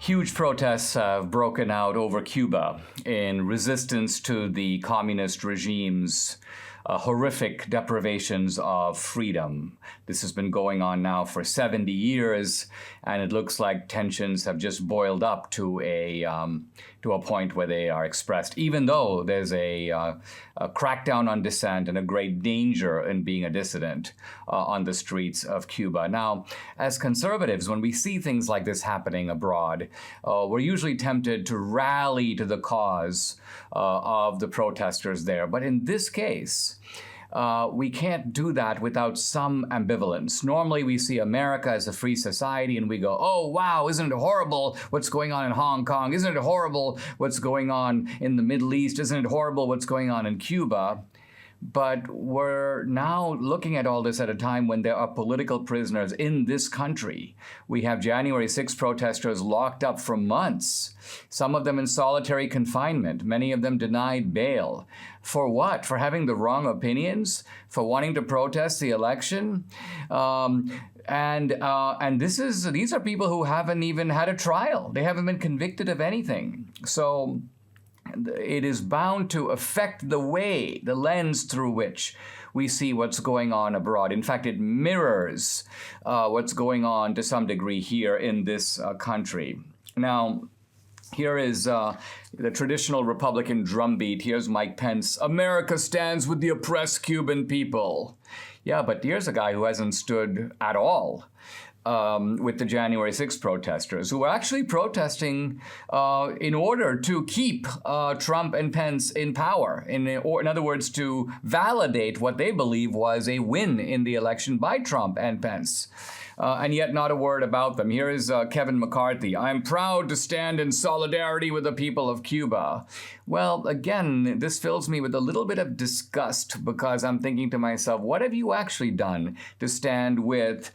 Huge protests have broken out over Cuba in resistance to the communist regime's horrific deprivations of freedom. This has been going on now for 70 years, and it looks like tensions have just boiled up to a point where they are expressed, even though there's a crackdown on dissent and a great danger in being a dissident on the streets of Cuba. Now, as conservatives, when we see things like this happening abroad, we're usually tempted to rally to the cause of the protesters there. But in this case, we can't do that without some ambivalence. Normally, we see America as a free society and we go, oh, wow, isn't it horrible what's going on in Hong Kong? Isn't it horrible what's going on in the Middle East? Isn't it horrible what's going on in Cuba? But we're now looking at all this at a time when there are political prisoners in this country. We have January 6 protesters locked up for months, some of them in solitary confinement, many of them denied bail. For what? For having the wrong opinions? For wanting to protest the election? And these are people who haven't even had a trial. They haven't been convicted of anything. So it is bound to affect the lens through which we see what's going on abroad. In fact, it mirrors what's going on to some degree here in this country. Now, here is the traditional Republican drumbeat. Here's Mike Pence. America stands with the oppressed Cuban people. Yeah, but here's a guy who hasn't stood at all with the January 6 protesters, who were actually protesting in order to keep Trump and Pence in power, in other words, to validate what they believe was a win in the election by Trump and Pence. And yet not a word about them. Here is Kevin McCarthy. I'm proud to stand in solidarity with the people of Cuba. Well, again, this fills me with a little bit of disgust because I'm thinking to myself, what have you actually done to stand with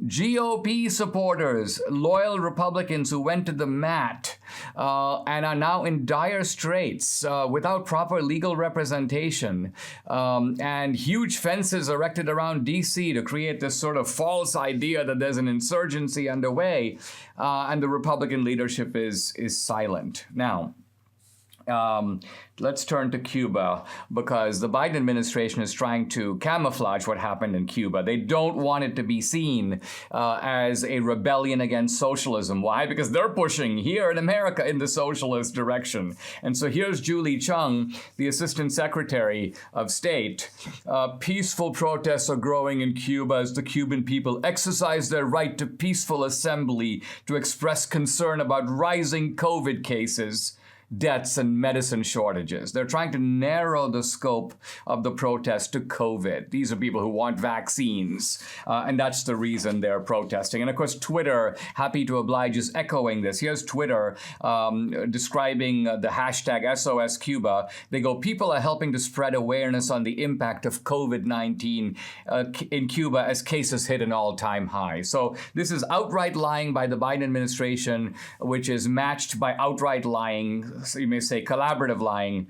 GOP supporters, loyal Republicans who went to the mat and are now in dire straits without proper legal representation and huge fences erected around D.C. to create this sort of false idea that there's an insurgency underway, and the Republican leadership is silent. Now, let's turn to Cuba, because the Biden administration is trying to camouflage what happened in Cuba. They don't want it to be seen as a rebellion against socialism. Why? Because they're pushing here in America in the socialist direction. And so here's Julie Chung, the Assistant Secretary of State. Peaceful protests are growing in Cuba as the Cuban people exercise their right to peaceful assembly to express concern about rising COVID cases, deaths, and medicine shortages. They're trying to narrow the scope of the protest to COVID. These are people who want vaccines, and that's the reason they're protesting. And of course, Twitter, happy to oblige, is echoing this. Here's Twitter describing the hashtag SOSCuba. They go, people are helping to spread awareness on the impact of COVID-19 in Cuba as cases hit an all-time high. So this is outright lying by the Biden administration, which is matched by outright lying, so you may say collaborative lying,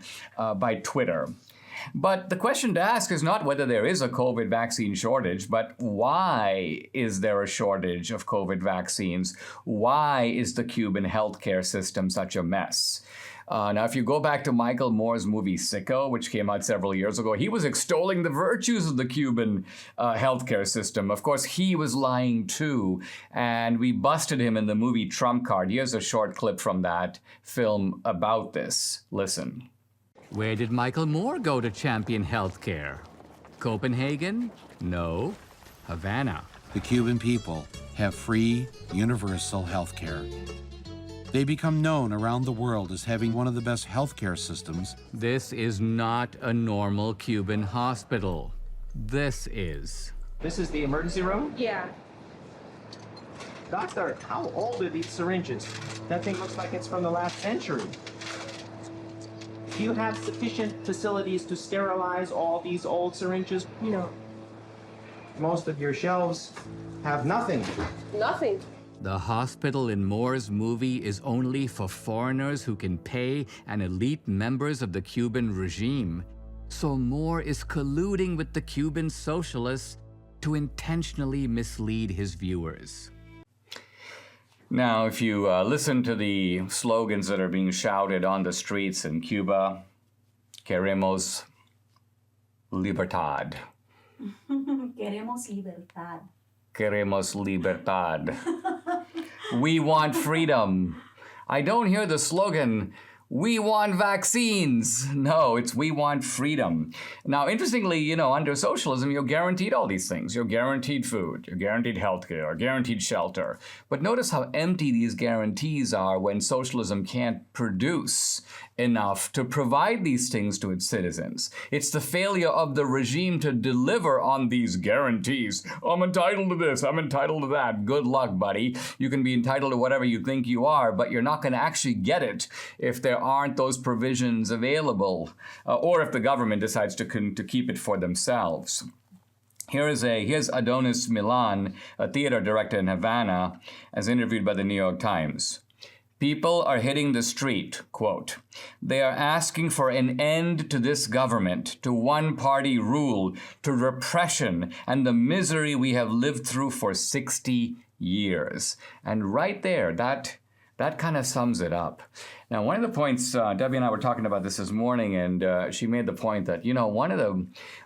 by Twitter. But the question to ask is not whether there is a COVID vaccine shortage, but why is there a shortage of COVID vaccines? Why is the Cuban healthcare system such a mess? Now, if you go back to Michael Moore's movie Sicko, which came out several years ago, he was extolling the virtues of the Cuban healthcare system. Of course, he was lying too, and we busted him in the movie Trump Card. Here's a short clip from that film about this. Listen. Where did Michael Moore go to champion healthcare? Copenhagen? No. Havana. The Cuban people have free, universal healthcare. They become known around the world as having one of the best healthcare systems. This is not a normal Cuban hospital. This is. This is the emergency room? Yeah. Doctor, how old are these syringes? That thing looks like it's from the last century. Do you have sufficient facilities to sterilize all these old syringes? No. Most of your shelves have nothing. Nothing. The hospital in Moore's movie is only for foreigners who can pay and elite members of the Cuban regime. So Moore is colluding with the Cuban socialists to intentionally mislead his viewers. Now, if you listen to the slogans that are being shouted on the streets in Cuba, queremos libertad. Queremos libertad. Queremos libertad. We want freedom. I don't hear the slogan, we want vaccines. No, it's we want freedom. Now, interestingly, under socialism, you're guaranteed all these things. You're guaranteed food, you're guaranteed healthcare, guaranteed shelter. But notice how empty these guarantees are when socialism can't produce enough to provide these things to its citizens. It's the failure of the regime to deliver on these guarantees. I'm entitled to this, I'm entitled to that. Good luck, buddy. You can be entitled to whatever you think you are, but you're not going to actually get it if there aren't those provisions available, or if the government decides to keep it for themselves. Here's Adonis Milan, a theater director in Havana, as interviewed by the New York Times. People are hitting the street, quote. They are asking for an end to this government, to one-party rule, to repression, and the misery we have lived through for 60 years. And right there, that kind of sums it up. Now, one of the points, Debbie and I were talking about this morning, and she made the point that,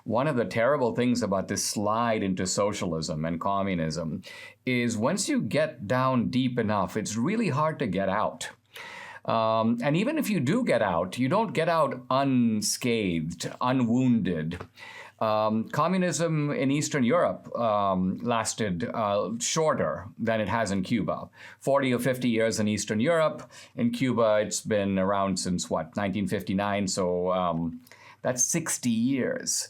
one of the terrible things about this slide into socialism and communism is once you get down deep enough, it's really hard to get out. And even if you do get out, you don't get out unscathed, unwounded. Communism in Eastern Europe lasted shorter than it has in Cuba. 40 or 50 years in Eastern Europe. In Cuba, it's been around since, 1959, so that's 60 years.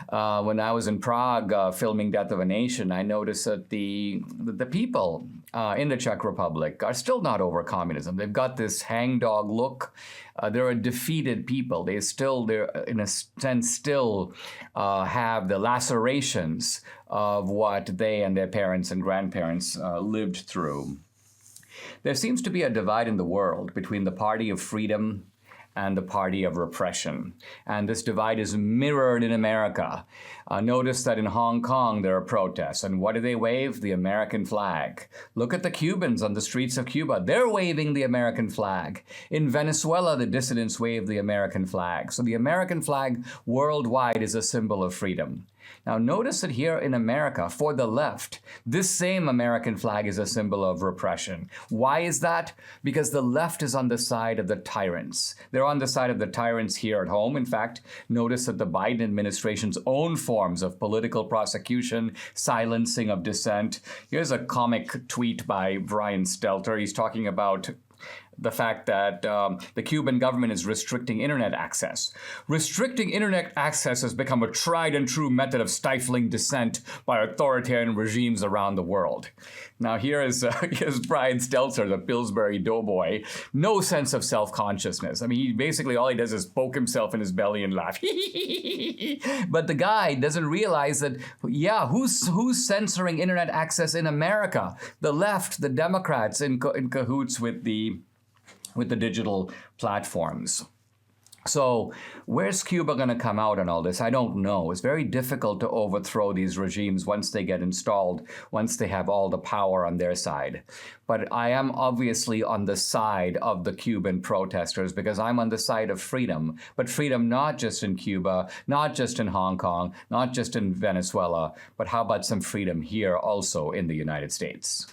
When I was in Prague filming Death of a Nation, I noticed that the people in the Czech Republic are still not over communism. They've got this hangdog look. They're a defeated people. They're in a sense still have the lacerations of what they and their parents and grandparents lived through. There seems to be a divide in the world between the party of freedom and the party of repression. And this divide is mirrored in America. Notice that in Hong Kong there are protests. And what do they wave? The American flag. Look at the Cubans on the streets of Cuba. They're waving the American flag. In Venezuela, the dissidents wave the American flag. So the American flag worldwide is a symbol of freedom. Now notice that here in America, for the left, this same American flag is a symbol of repression. Why is that? Because the left is on the side of the tyrants. They're on the side of the tyrants here at home. In fact, notice that the Biden administration's own forms of political prosecution, silencing of dissent. Here's a comic tweet by Brian Stelter. He's talking about the fact that the Cuban government is restricting internet access. Restricting internet access has become a tried and true method of stifling dissent by authoritarian regimes around the world. Now here's Brian Stelter, the Pillsbury doughboy. No sense of self-consciousness. I mean, basically all he does is poke himself in his belly and laugh. But the guy doesn't realize that, who's censoring internet access in America? The left, the Democrats in cahoots with the digital platforms. So where's Cuba going to come out on all this? I don't know. It's very difficult to overthrow these regimes once they get installed, once they have all the power on their side. But I am obviously on the side of the Cuban protesters because I'm on the side of freedom. But freedom not just in Cuba, not just in Hong Kong, not just in Venezuela, but how about some freedom here also in the United States?